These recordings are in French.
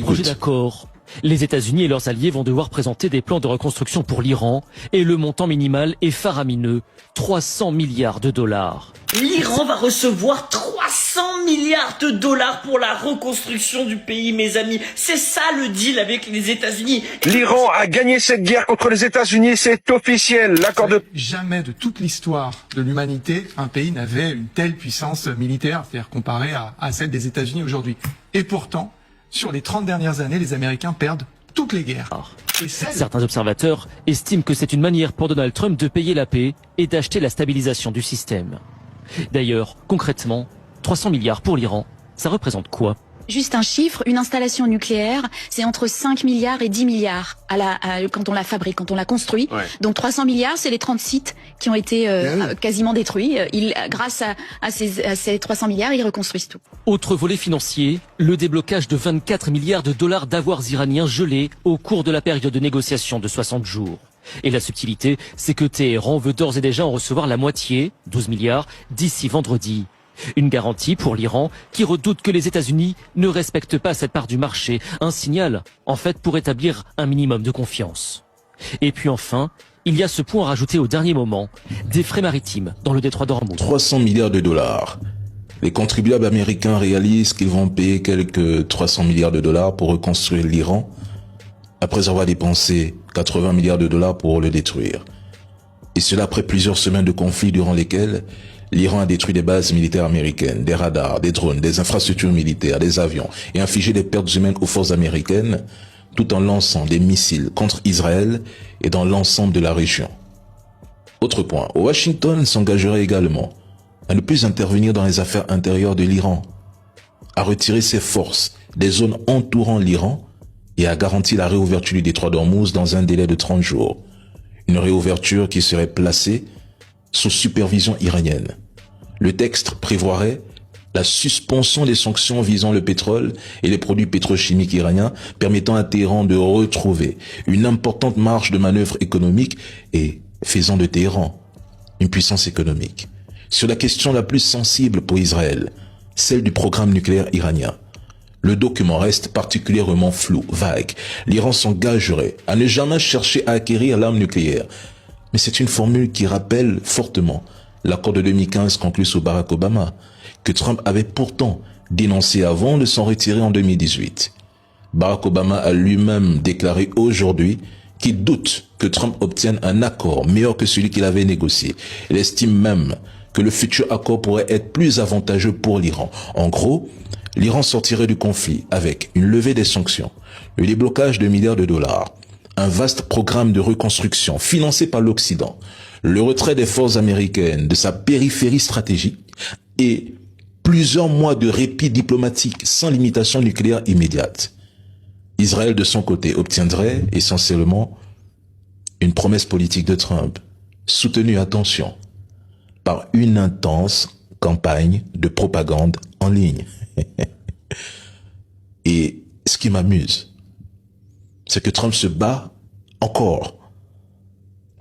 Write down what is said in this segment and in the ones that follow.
Projet d'accord. Les États-Unis et leurs alliés vont devoir présenter des plans de reconstruction pour l'Iran et le montant minimal est faramineux, 300 milliards de dollars. L'Iran va recevoir 300 milliards de dollars pour la reconstruction du pays, mes amis. C'est ça le deal avec les États-Unis. L'Iran a gagné cette guerre contre les États-Unis, c'est officiel. L'accord de... Jamais de toute l'histoire de l'humanité, un pays n'avait une telle puissance militaire, c'est-à-dire comparée à celle des États-Unis aujourd'hui. Et pourtant, sur les 30 dernières années, les Américains perdent toutes les guerres. Certains observateurs estiment que c'est une manière pour Donald Trump de payer la paix et d'acheter la stabilisation du système. D'ailleurs, concrètement, 300 milliards pour l'Iran, ça représente quoi ? Juste un chiffre, une installation nucléaire, c'est entre 5 milliards et 10 milliards quand on la fabrique, quand on la construit. Ouais. Donc 300 milliards, c'est les 30 sites qui ont été quasiment détruits. Grâce à ces 300 milliards, ils reconstruisent tout. Autre volet financier, le déblocage de 24 milliards de dollars d'avoirs iraniens gelés au cours de la période de négociation de 60 jours. Et la subtilité, c'est que Téhéran veut d'ores et déjà en recevoir la moitié, 12 milliards, d'ici vendredi. Une garantie pour l'Iran qui redoute que les États-Unis ne respectent pas cette part du marché. Un signal, en fait, pour établir un minimum de confiance. Et puis enfin, il y a ce point à rajouter au dernier moment, des frais maritimes dans le détroit d'Ormuz. 300 milliards de dollars. Les contribuables américains réalisent qu'ils vont payer quelques 300 milliards de dollars pour reconstruire l'Iran, après avoir dépensé 80 milliards de dollars pour le détruire. Et cela après plusieurs semaines de conflits durant lesquels l'Iran a détruit des bases militaires américaines, des radars, des drones, des infrastructures militaires, des avions et infligé des pertes humaines aux forces américaines tout en lançant des missiles contre Israël et dans l'ensemble de la région. Autre point, Washington s'engagerait également à ne plus intervenir dans les affaires intérieures de l'Iran, à retirer ses forces des zones entourant l'Iran et à garantir la réouverture du détroit d'Ormuz dans un délai de 30 jours. Une réouverture qui serait placée sous supervision iranienne. Le texte prévoirait la suspension des sanctions visant le pétrole et les produits pétrochimiques iraniens, permettant à Téhéran de retrouver une importante marge de manœuvre économique et faisant de Téhéran une puissance économique. Sur la question la plus sensible pour Israël, celle du programme nucléaire iranien, le document reste particulièrement flou, vague. L'Iran s'engagerait à ne jamais chercher à acquérir l'arme nucléaire. Mais c'est une formule qui rappelle fortement l'accord de 2015 conclu sous Barack Obama, que Trump avait pourtant dénoncé avant de s'en retirer en 2018. Barack Obama a lui-même déclaré aujourd'hui qu'il doute que Trump obtienne un accord meilleur que celui qu'il avait négocié. Il estime même que le futur accord pourrait être plus avantageux pour l'Iran. En gros, l'Iran sortirait du conflit avec une levée des sanctions, le déblocage de milliards de dollars, un vaste programme de reconstruction financé par l'Occident, le retrait des forces américaines de sa périphérie stratégique et plusieurs mois de répit diplomatique sans limitation nucléaire immédiate. Israël, de son côté, obtiendrait essentiellement une promesse politique de Trump, soutenue, attention, par une intense campagne de propagande en ligne. Et ce qui m'amuse, c'est que Trump se bat encore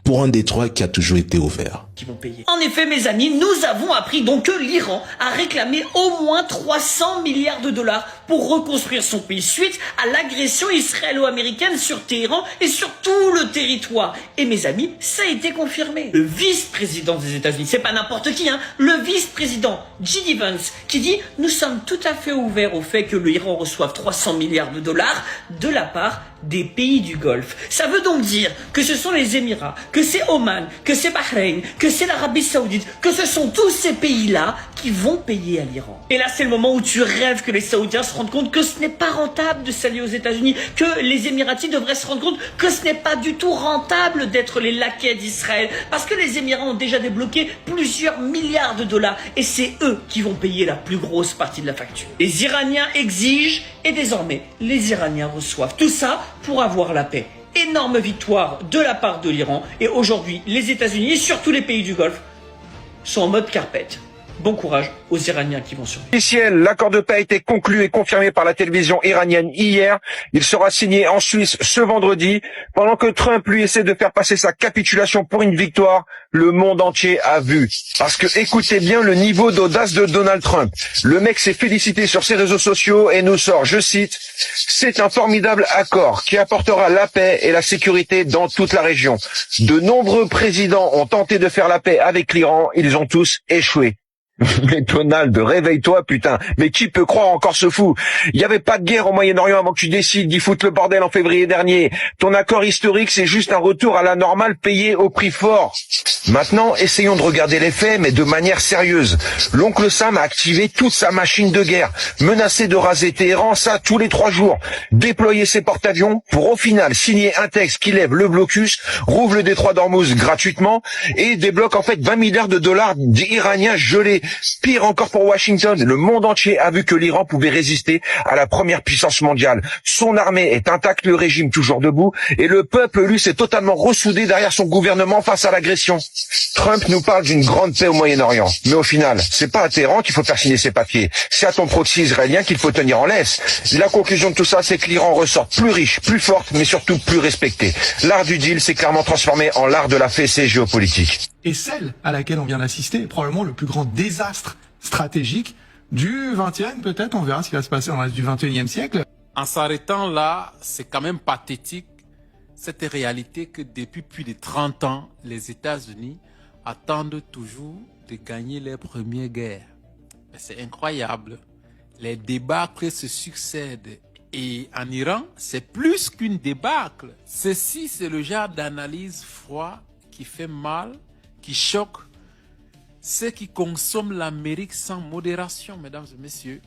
pour un détroit qui a toujours été ouvert. Qui vont payer. En effet, mes amis, nous avons appris donc que l'Iran a réclamé au moins 300 milliards de dollars pour reconstruire son pays suite à l'agression israélo-américaine sur Téhéran et sur tout le territoire. Et mes amis, ça a été confirmé. Le vice-président des États-Unis, c'est pas n'importe qui, hein, le vice-président J.D. Vance, qui dit « Nous sommes tout à fait ouverts au fait que l'Iran reçoive 300 milliards de dollars de la part des pays du Golfe. » Ça veut donc dire que ce sont les Émirats, que c'est Oman, que c'est Bahreïn, que c'est l'Arabie Saoudite, que ce sont tous ces pays-là qui vont payer à l'Iran. Et là, c'est le moment où tu rêves que les Saoudiens se rendent compte que ce n'est pas rentable de s'allier aux États-Unis, que les Émiratis devraient se rendre compte que ce n'est pas du tout rentable d'être les laquais d'Israël, parce que les Émirats ont déjà débloqué plusieurs milliards de dollars, et c'est eux qui vont payer la plus grosse partie de la facture. Les Iraniens exigent, et désormais, les Iraniens reçoivent. Tout ça pour avoir la paix. Énorme victoire de la part de l'Iran, et aujourd'hui, les États-Unis et surtout les pays du Golfe sont en mode carpette. bon courage aux Iraniens qui vont survivre. Officiel, l'accord de paix a été conclu et confirmé par la télévision iranienne hier. Il sera signé en Suisse ce vendredi. Pendant que Trump, lui, essaie de faire passer sa capitulation pour une victoire, le monde entier a vu. Parce que écoutez bien le niveau d'audace de Donald Trump. Le mec s'est félicité sur ses réseaux sociaux et nous sort, je cite, « C'est un formidable accord qui apportera la paix et la sécurité dans toute la région. De nombreux présidents ont tenté de faire la paix avec l'Iran, ils ont tous échoué. » Mais Donald, réveille-toi, putain. Mais qui peut croire encore ce fou? Il n'y avait pas de guerre au Moyen-Orient avant que tu décides d'y foutre le bordel en février dernier. Ton accord historique, c'est juste un retour à la normale payé au prix fort. Maintenant, essayons de regarder les faits, mais de manière sérieuse. L'oncle Sam a activé toute sa machine de guerre, menacé de raser Téhéran, ça tous les 3 jours, déployer ses porte-avions pour au final signer un texte qui lève le blocus, rouvre le détroit d'Ormuz gratuitement et débloque en fait 20 milliards de dollars d'Iraniens gelés. Pire encore pour Washington, le monde entier a vu que l'Iran pouvait résister à la première puissance mondiale. Son armée est intacte, le régime toujours debout, et le peuple, lui, s'est totalement ressoudé derrière son gouvernement face à l'agression. Trump nous parle d'une grande paix au Moyen-Orient. Mais au final, c'est pas à Téhéran qu'il faut faire signer ses papiers. C'est à ton proxy israélien qu'il faut tenir en laisse. La conclusion de tout ça, c'est que l'Iran ressort plus riche, plus forte, mais surtout plus respectée. L'art du deal s'est clairement transformé en l'art de la fessée géopolitique. Et celle à laquelle on vient d'assister est probablement le plus grand désastre stratégique du 20e, peut-être. On verra ce qui va se passer dans le reste du 21e siècle. En s'arrêtant là, c'est quand même pathétique, cette réalité que depuis plus de 30 ans, les États-Unis attendent toujours de gagner les premières guerres. C'est incroyable. Les débâcles se succèdent. Et en Iran, c'est plus qu'une débâcle. Ceci, c'est le genre d'analyse froide qui fait mal, qui choque ceux qui consomment l'Amérique sans modération, mesdames et messieurs.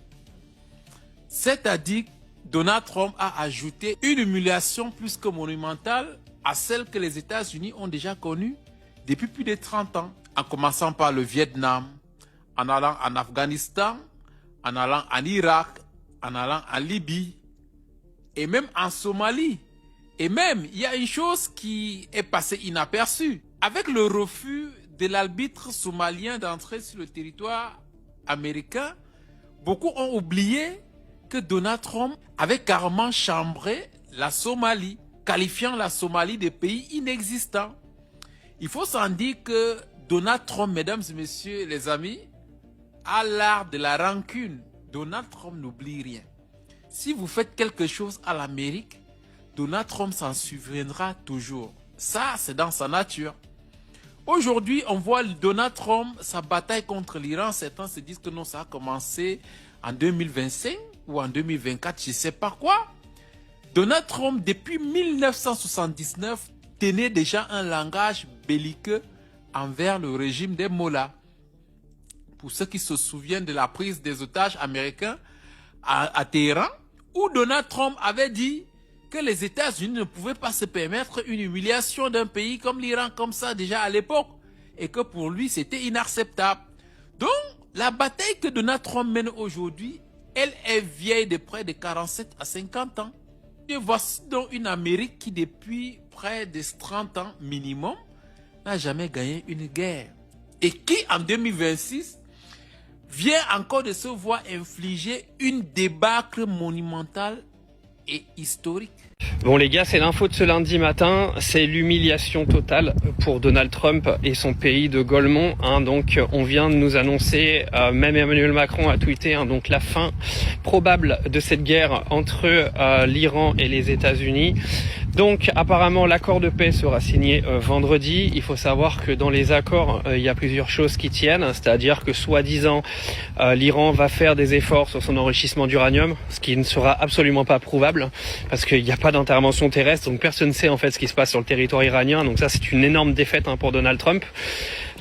C'est-à-dire, Donald Trump a ajouté une humiliation plus que monumentale à celle que les États-Unis ont déjà connue depuis plus de 30 ans, en commençant par le Vietnam, en allant en Afghanistan, en allant en Irak, en allant en Libye, et même en Somalie. Et même, il y a une chose qui est passée inaperçue. Avec le refus de l'arbitre somalien d'entrer sur le territoire américain, beaucoup ont oublié que Donald Trump avait carrément chambré la Somalie, qualifiant la Somalie de pays inexistant. Il faut s'en dire que Donald Trump, mesdames et messieurs les amis, a l'art de la rancune. Donald Trump n'oublie rien. Si vous faites quelque chose à l'Amérique, Donald Trump s'en souviendra toujours. Ça, c'est dans sa nature. Aujourd'hui, on voit Donald Trump, sa bataille contre l'Iran. Certains se disent que non, ça a commencé en 2025 ou en 2024, je ne sais pas quoi. Donald Trump, depuis 1979, tenait déjà un langage belliqueux envers le régime des Mollahs. Pour ceux qui se souviennent de la prise des otages américains à Téhéran, où Donald Trump avait dit que les États-Unis ne pouvaient pas se permettre une humiliation d'un pays comme l'Iran, comme ça déjà à l'époque, et que pour lui c'était inacceptable. Donc, la bataille que Donald Trump mène aujourd'hui, elle est vieille de près de 47 à 50 ans. Et voici donc une Amérique qui depuis près de 30 ans minimum n'a jamais gagné une guerre. Et qui en 2026 vient encore de se voir infliger une débâcle monumentale et historique. Bon les gars, c'est l'info de ce lundi matin, c'est l'humiliation totale pour Donald Trump et son pays de Golemont. Donc on vient de nous annoncer, même Emmanuel Macron a tweeté, donc la fin probable de cette guerre entre l'Iran et les États-Unis. Donc apparemment l'accord de paix sera signé vendredi. Il faut savoir que dans les accords, il y a plusieurs choses qui tiennent, c'est-à-dire que soi-disant l'Iran va faire des efforts sur son enrichissement d'uranium, ce qui ne sera absolument pas prouvable parce qu'il n'y a pas d'intervention terrestre, donc personne ne sait en fait ce qui se passe sur le territoire iranien. Donc ça c'est une énorme défaite pour Donald Trump.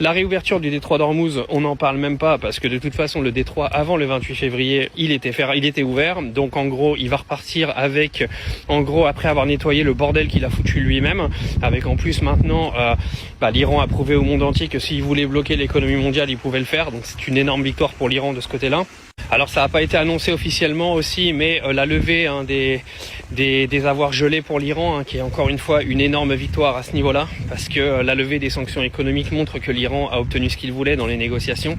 La réouverture du détroit d'Ormuz, on n'en parle même pas parce que de toute façon le détroit avant le 28 février, il était ouvert. Donc en gros, il va repartir avec, après avoir nettoyé le bordel qu'il a foutu lui-même, avec en plus maintenant l'Iran a prouvé au monde entier que s'il voulait bloquer l'économie mondiale, il pouvait le faire. Donc c'est une énorme victoire pour l'Iran de ce côté-là. Alors ça n'a pas été annoncé officiellement aussi, mais la levée des avoirs gelés pour l'Iran, qui est encore une fois une énorme victoire à ce niveau-là, parce que la levée des sanctions économiques montre que l'Iran a obtenu ce qu'il voulait dans les négociations.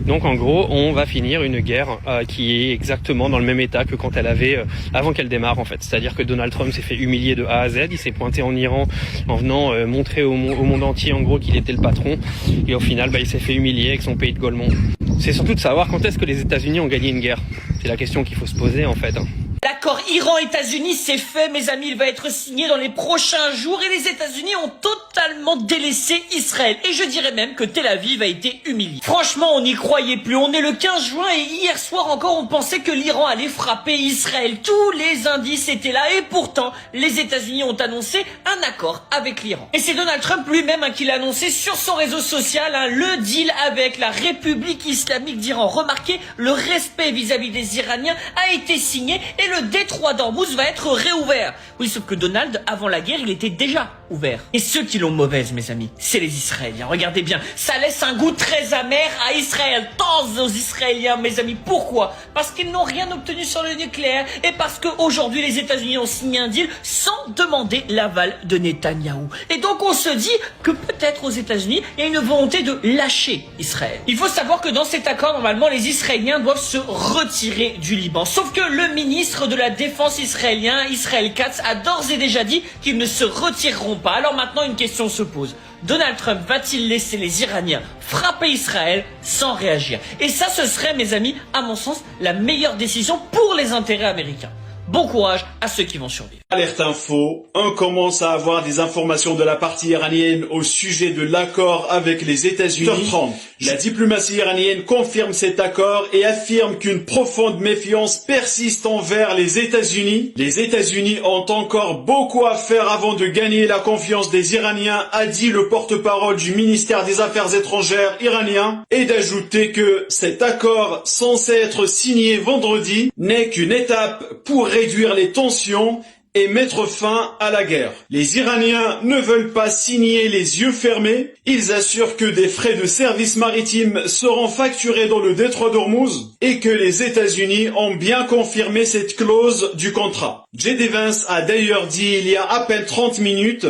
Donc en gros, on va finir une guerre qui est exactement dans le même état que quand elle avait avant qu'elle démarre en fait. C'est-à-dire que Donald Trump s'est fait humilier de A à Z, il s'est pointé en Iran en venant montrer au monde entier en gros qu'il était le patron, et au final il s'est fait humilier avec son pays de Golemont. C'est surtout de savoir quand est-ce que les États-Unis ont gagné une guerre. C'est la question qu'il faut se poser en fait. L'accord Iran-États-Unis, c'est fait, mes amis, il va être signé dans les prochains jours et les États-Unis ont totalement délaissé Israël. Et je dirais même que Tel Aviv a été humilié. Franchement, on n'y croyait plus. On est le 15 juin et hier soir encore, on pensait que l'Iran allait frapper Israël. Tous les indices étaient là et pourtant, les États-Unis ont annoncé un accord avec l'Iran. Et c'est Donald Trump lui-même qui l'a annoncé sur son réseau social, le deal avec la République islamique d'Iran. Remarquez, le respect vis-à-vis des Iraniens a été signé et le détroit d'Ormuz va être réouvert. Oui, sauf que Donald, avant la guerre, il était déjà ouvert. Et ceux qui l'ont mauvaise, mes amis, c'est les Israéliens. Regardez bien, ça laisse un goût très amer à Israël. Tant aux Israéliens, mes amis. Pourquoi? Parce qu'ils n'ont rien obtenu sur le nucléaire et parce qu'aujourd'hui, les États-Unis ont signé un deal sans demander l'aval de Netanyahou. Et donc, on se dit que peut-être aux États-Unis, il y a une volonté de lâcher Israël. Il faut savoir que dans cet accord, normalement, les Israéliens doivent se retirer du Liban. Sauf que le ministre de la Défense israélien, Israel Katz, a d'ores et déjà dit qu'ils ne se retireront pas. Alors maintenant, une question se pose. Donald Trump va-t-il laisser les Iraniens frapper Israël sans réagir? Et ça, ce serait, mes amis, à mon sens, la meilleure décision pour les intérêts américains. Bon courage à ceux qui vont survivre. Alerte info, on commence à avoir des informations de la partie iranienne au sujet de l'accord avec les États-Unis. La diplomatie iranienne confirme cet accord et affirme qu'une profonde méfiance persiste envers les États-Unis. Les États-Unis ont encore beaucoup à faire avant de gagner la confiance des Iraniens, a dit le porte-parole du ministère des Affaires étrangères iranien, et d'ajouter que cet accord, censé être signé vendredi, n'est qu'une étape pour réduire les tensions et mettre fin à la guerre. Les Iraniens ne veulent pas signer les yeux fermés. Ils assurent que des frais de service maritime seront facturés dans le détroit d'Ormuz et que les États-Unis ont bien confirmé cette clause du contrat. J.D. Vance a d'ailleurs dit il y a à peine 30 minutes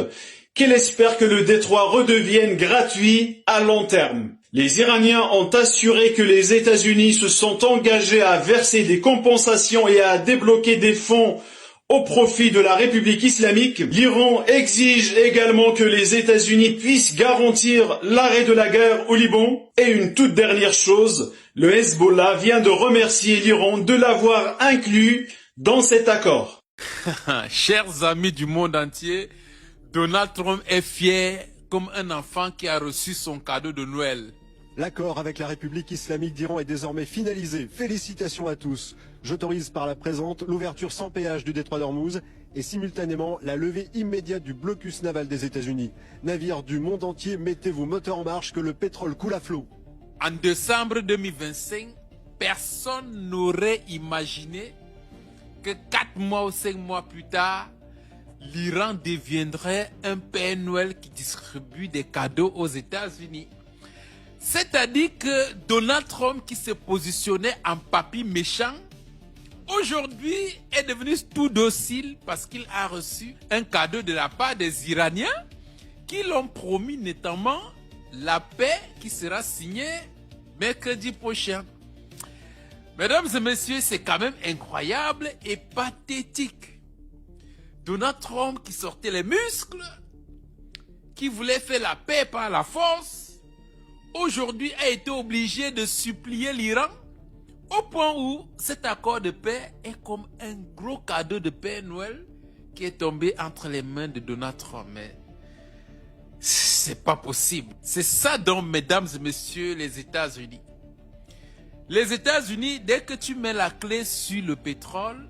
qu'il espère que le détroit redevienne gratuit à long terme. Les Iraniens ont assuré que les États-Unis se sont engagés à verser des compensations et à débloquer des fonds au profit de la République islamique. L'Iran exige également que les États-Unis puissent garantir l'arrêt de la guerre au Liban. Et une toute dernière chose, le Hezbollah vient de remercier l'Iran de l'avoir inclus dans cet accord. Chers amis du monde entier, Donald Trump est fier comme un enfant qui a reçu son cadeau de Noël. L'accord avec la République islamique d'Iran est désormais finalisé. Félicitations à tous. J'autorise par la présente l'ouverture sans péage du détroit d'Ormuz et simultanément la levée immédiate du blocus naval des États-Unis. Navires du monde entier, mettez vos moteurs en marche que le pétrole coule à flot. En décembre 2025, personne n'aurait imaginé que 4 mois ou 5 mois plus tard, l'Iran deviendrait un Père Noël qui distribue des cadeaux aux États-Unis. C'est-à-dire que Donald Trump, qui se positionnait en papy méchant, aujourd'hui est devenu tout docile parce qu'il a reçu un cadeau de la part des Iraniens qui l'ont promis notamment la paix qui sera signée mercredi prochain. Mesdames et messieurs, c'est quand même incroyable et pathétique. Donald Trump qui sortait les muscles, qui voulait faire la paix par la force, aujourd'hui a été obligé de supplier l'Iran au point où cet accord de paix est comme un gros cadeau de Père Noël qui est tombé entre les mains de Donald Trump. Mais c'est pas possible. C'est ça donc, mesdames et messieurs, les États-Unis. Les États-Unis, dès que tu mets la clé sur le pétrole,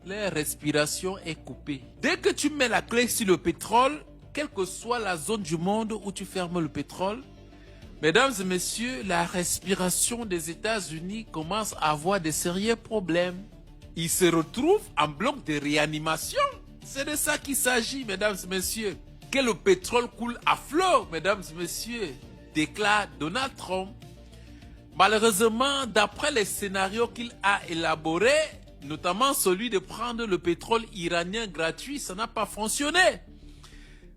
leur respiration est coupée. Dès que tu mets la clé sur le pétrole, quelle que soit la zone du monde où tu fermes le pétrole, mesdames et messieurs, la respiration des États-Unis commence à avoir de sérieux problèmes. Ils se retrouvent en bloc de réanimation. C'est de ça qu'il s'agit, mesdames et messieurs. Que le pétrole coule à flot, mesdames et messieurs, déclare Donald Trump. Malheureusement, d'après les scénarios qu'il a élaborés, notamment celui de prendre le pétrole iranien gratuit, ça n'a pas fonctionné.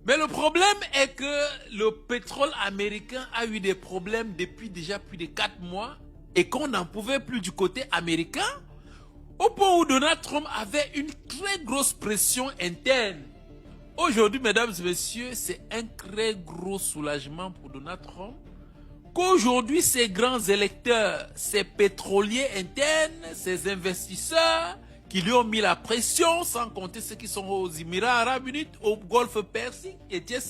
Mais le problème est que le pétrole américain a eu des problèmes depuis déjà plus de 4 mois et qu'on n'en pouvait plus du côté américain, au point où Donald Trump avait une très grosse pression interne. Aujourd'hui, mesdames et messieurs, c'est un très gros soulagement pour Donald Trump qu'aujourd'hui, ces grands électeurs, ces pétroliers internes, ces investisseurs qui lui ont mis la pression, sans compter ceux qui sont aux Émirats Arabes Unis, au Golfe Persique, etc.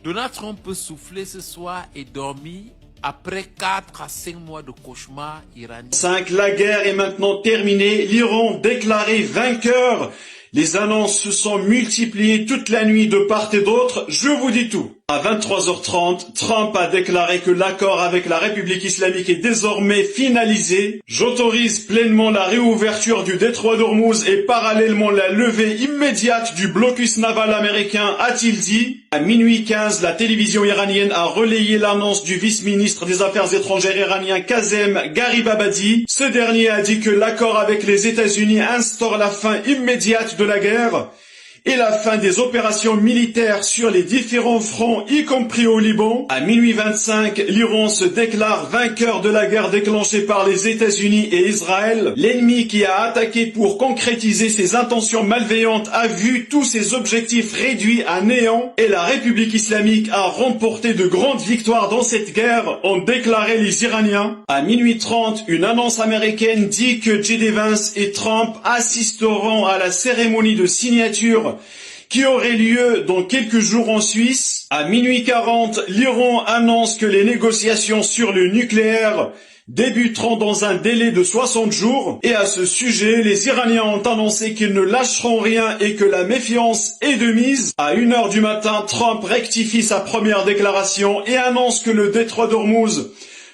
Donald Trump peut souffler ce soir et dormir après 4 à 5 mois de cauchemar iranien. 5. La guerre est maintenant terminée. L'Iran déclaré vainqueur. Les annonces se sont multipliées toute la nuit de part et d'autre. Je vous dis tout. À 23h30, Trump a déclaré que l'accord avec la République islamique est désormais finalisé. J'autorise pleinement la réouverture du détroit d'Ormuz et parallèlement la levée immédiate du blocus naval américain, a-t-il dit. À minuit 15, la télévision iranienne a relayé l'annonce du vice-ministre des Affaires étrangères iranien Kazem Garibabadi. Ce dernier a dit que l'accord avec les États-Unis instaure la fin immédiate de la guerre et la fin des opérations militaires sur les différents fronts, y compris au Liban. À minuit 25, l'Iran se déclare vainqueur de la guerre déclenchée par les États-Unis et Israël. L'ennemi qui a attaqué pour concrétiser ses intentions malveillantes a vu tous ses objectifs réduits à néant et la République islamique a remporté de grandes victoires dans cette guerre, ont déclaré les Iraniens. À minuit 30, une annonce américaine dit que J.D. Vance et Trump assisteront à la cérémonie de signature qui aurait lieu dans quelques jours en Suisse. À minuit 40, l'Iran annonce que les négociations sur le nucléaire débuteront dans un délai de 60 jours. Et à ce sujet, les Iraniens ont annoncé qu'ils ne lâcheront rien et que la méfiance est de mise. À 1h du matin, Trump rectifie sa première déclaration et annonce que le détroit d'Ormuz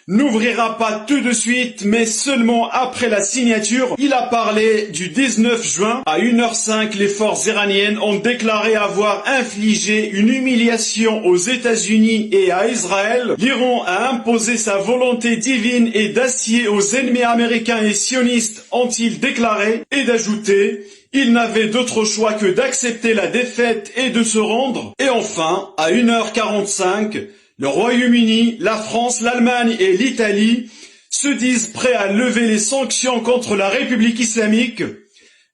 n'ouvrira pas tout de suite, mais seulement après la signature. Il a parlé du 19 juin. À 1h05, les forces iraniennes ont déclaré avoir infligé une humiliation aux États-Unis et à Israël. L'Iran a imposé sa volonté divine et d'acier aux ennemis américains et sionistes, ont-ils déclaré, et d'ajouter: il n'avait d'autre choix que d'accepter la défaite et de se rendre. Et enfin, à 1h45, le Royaume-Uni, la France, l'Allemagne et l'Italie se disent prêts à lever les sanctions contre la République islamique.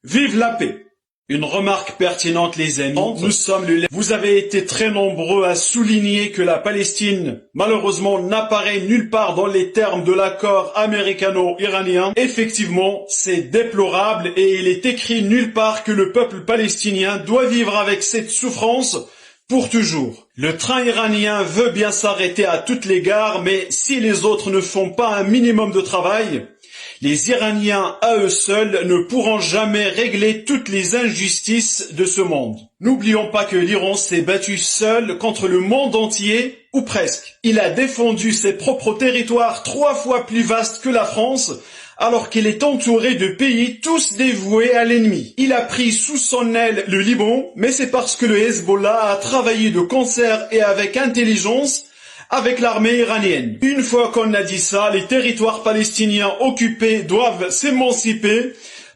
Vive la paix! Une remarque pertinente, les amis. Nous sommes Vous avez été très nombreux à souligner que la Palestine, malheureusement, n'apparaît nulle part dans les termes de l'accord américano-iranien. Effectivement, c'est déplorable et il est écrit nulle part que le peuple palestinien doit vivre avec cette souffrance pour toujours. Le train iranien veut bien s'arrêter à toutes les gares, mais si les autres ne font pas un minimum de travail, les Iraniens à eux seuls ne pourront jamais régler toutes les injustices de ce monde. N'oublions pas que l'Iran s'est battu seul contre le monde entier, ou presque. Il a défendu ses propres territoires 3 fois plus vastes que la France, alors qu'il est entouré de pays tous dévoués à l'ennemi. Il a pris sous son aile le Liban, mais c'est parce que le Hezbollah a travaillé de concert et avec intelligence avec l'armée iranienne. Une fois qu'on a dit ça, les territoires palestiniens occupés doivent s'émanciper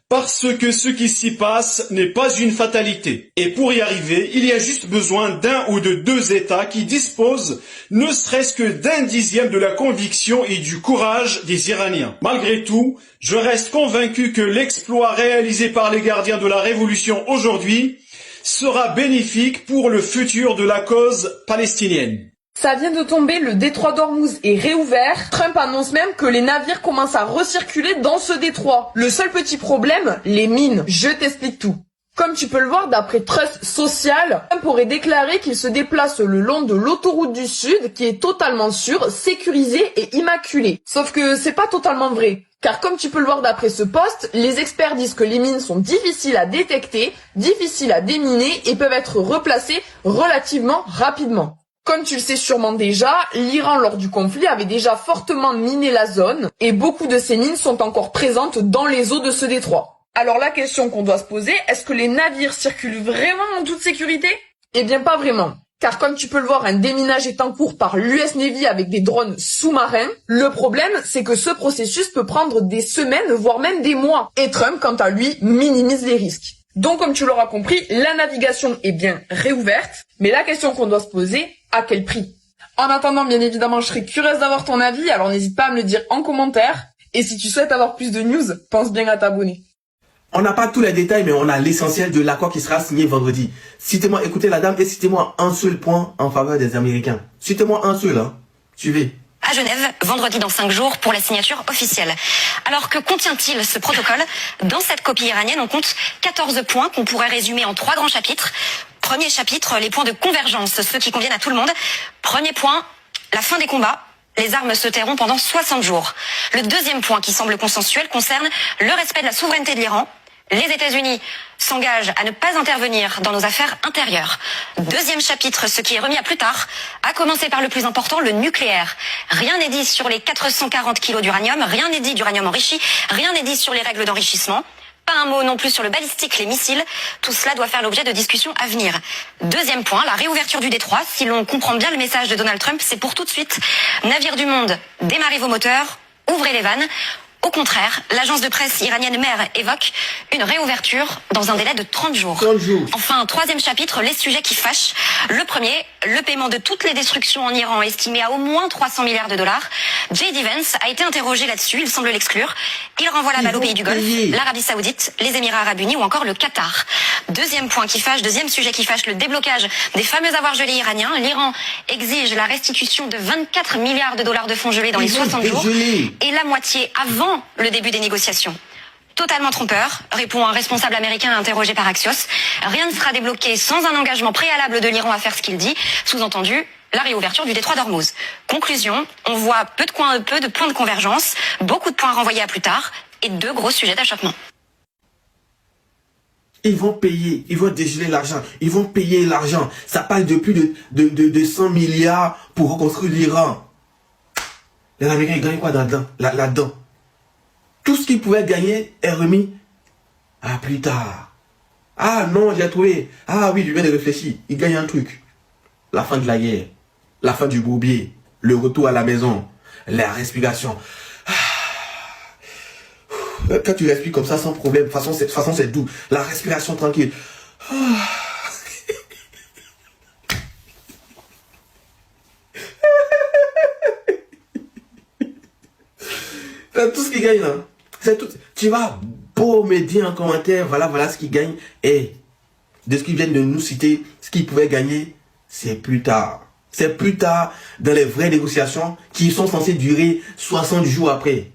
parce que ce qui s'y passe n'est pas une fatalité. Et pour y arriver, il y a juste besoin d'un ou de 2 États qui disposent ne serait-ce que d'1/10 de la conviction et du courage des Iraniens. Malgré tout, je reste convaincu que l'exploit réalisé par les gardiens de la révolution aujourd'hui sera bénéfique pour le futur de la cause palestinienne. Ça vient de tomber, le détroit d'Ormuz est réouvert. Trump annonce même que les navires commencent à recirculer dans ce détroit. Le seul petit problème, les mines. Je t'explique tout. Comme tu peux le voir, d'après Trust Social, Trump aurait déclaré qu'il se déplace le long de l'autoroute du Sud, qui est totalement sûre, sécurisée et immaculée. Sauf que c'est pas totalement vrai. Car comme tu peux le voir d'après ce post, les experts disent que les mines sont difficiles à détecter, difficiles à déminer et peuvent être replacées relativement rapidement. Comme tu le sais sûrement déjà, l'Iran lors du conflit avait déjà fortement miné la zone et beaucoup de ces mines sont encore présentes dans les eaux de ce détroit. Alors la question qu'on doit se poser, est-ce que les navires circulent vraiment en toute sécurité? Eh bien pas vraiment. Car comme tu peux le voir, un déminage est en cours par l'US Navy avec des drones sous-marins. Le problème, c'est que ce processus peut prendre des semaines, voire même des mois. Et Trump, quant à lui, minimise les risques. Donc comme tu l'auras compris, la navigation est bien réouverte. Mais la question qu'on doit se poser, à quel prix? En attendant, bien évidemment, je serais curieuse d'avoir ton avis, alors n'hésite pas à me le dire en commentaire. Et si tu souhaites avoir plus de news, pense bien à t'abonner. On n'a pas tous les détails, mais on a l'essentiel de l'accord qui sera signé vendredi. Citez-moi, écoutez la dame, et citez-moi un seul point en faveur des Américains. Citez-moi un seul, hein. Suivez. À Genève, vendredi dans 5 jours, pour la signature officielle. Alors que contient-il ce protocole? Dans cette copie iranienne, on compte 14 points qu'on pourrait résumer en 3 grands chapitres. Premier chapitre, les points de convergence, ceux qui conviennent à tout le monde. Premier point, la fin des combats. Les armes se tairont pendant 60 jours. Le deuxième point qui semble consensuel concerne le respect de la souveraineté de l'Iran. Les États-Unis s'engagent à ne pas intervenir dans nos affaires intérieures. Deuxième chapitre, ce qui est remis à plus tard, à commencer par le plus important, le nucléaire. Rien n'est dit sur les 440 kilos d'uranium, rien n'est dit d'uranium enrichi, rien n'est dit sur les règles d'enrichissement. Pas un mot non plus sur le balistique, les missiles. Tout cela doit faire l'objet de discussions à venir. Deuxième point, la réouverture du détroit. Si l'on comprend bien le message de Donald Trump, c'est pour tout de suite. Navires du monde, démarrez vos moteurs, ouvrez les vannes. Au contraire, l'agence de presse iranienne MER évoque une réouverture dans un délai de 30 jours. 30 jours. Enfin, troisième chapitre, les sujets qui fâchent. Le premier, le paiement de toutes les destructions en Iran, estimé à au moins 300 milliards de dollars. J.D. Vance a été interrogé là-dessus, il semble l'exclure. Il renvoie la balle aux pays du Golfe, l'Arabie Saoudite, les Émirats Arabes Unis ou encore le Qatar. Deuxième point qui fâche, deuxième sujet qui fâche, le déblocage des fameux avoirs gelés iraniens. L'Iran exige la restitution de 24 milliards de dollars de fonds gelés dans les 60 jours et la moitié avant le début des négociations. Totalement trompeur, répond un responsable américain interrogé par Axios. Rien ne sera débloqué sans un engagement préalable de l'Iran à faire ce qu'il dit. Sous-entendu, la réouverture du détroit d'Ormuz. Conclusion, on voit peu de points de convergence, beaucoup de points renvoyés à plus tard et 2 gros sujets d'achoppement. Ils vont payer, ils vont dégeler l'argent, ils vont payer l'argent. Ça parle de plus de 100 milliards pour reconstruire l'Iran. Les Américains, ils gagnent quoi là-dedans? Tout ce qu'ils pouvaient gagner est remis à plus tard. Ah non, j'ai trouvé. Ah oui, je viens de réfléchir. Ils gagnent un truc. La fin de la guerre, la fin du bourbier, le retour à la maison, la respiration. Quand tu respires comme ça sans problème, de toute façon c'est doux. La respiration tranquille. C'est tout ce qu'ils gagnent là. C'est tout. Tu vas beau me dire en commentaire, voilà ce qu'ils gagnent. Et de ce qu'ils viennent de nous citer, ce qu'ils pouvaient gagner, c'est plus tard. C'est plus tard dans les vraies négociations qui sont censées durer 60 jours après.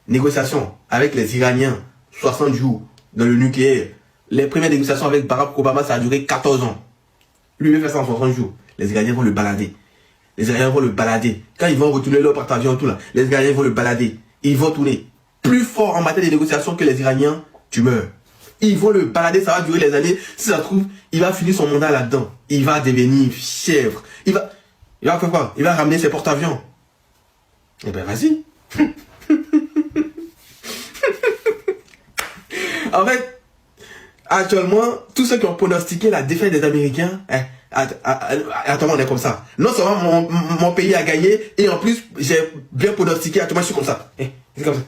Négociations avec les Iraniens, 60 jours dans le nucléaire. Les premières négociations avec Barack Obama, ça a duré 14 ans. Lui, il fait ça en 60 jours. Les Iraniens vont le balader. Les Iraniens vont le balader. Quand ils vont retourner leur porte-avions, tout là, les Iraniens vont le balader. Ils vont tourner plus fort en matière de négociation que les Iraniens, tu meurs. Ils vont le balader, ça va durer les années. Si ça se trouve, il va finir son mandat là-dedans. Il va devenir chèvre. Il va faire quoi? Il va ramener ses porte-avions. Eh ben vas-y. En fait, actuellement, tous ceux qui ont pronostiqué la défaite des Américains, actuellement on est comme ça. Non seulement mon pays a gagné, et en plus j'ai bien pronostiqué, actuellement je suis comme ça. C'est comme ça.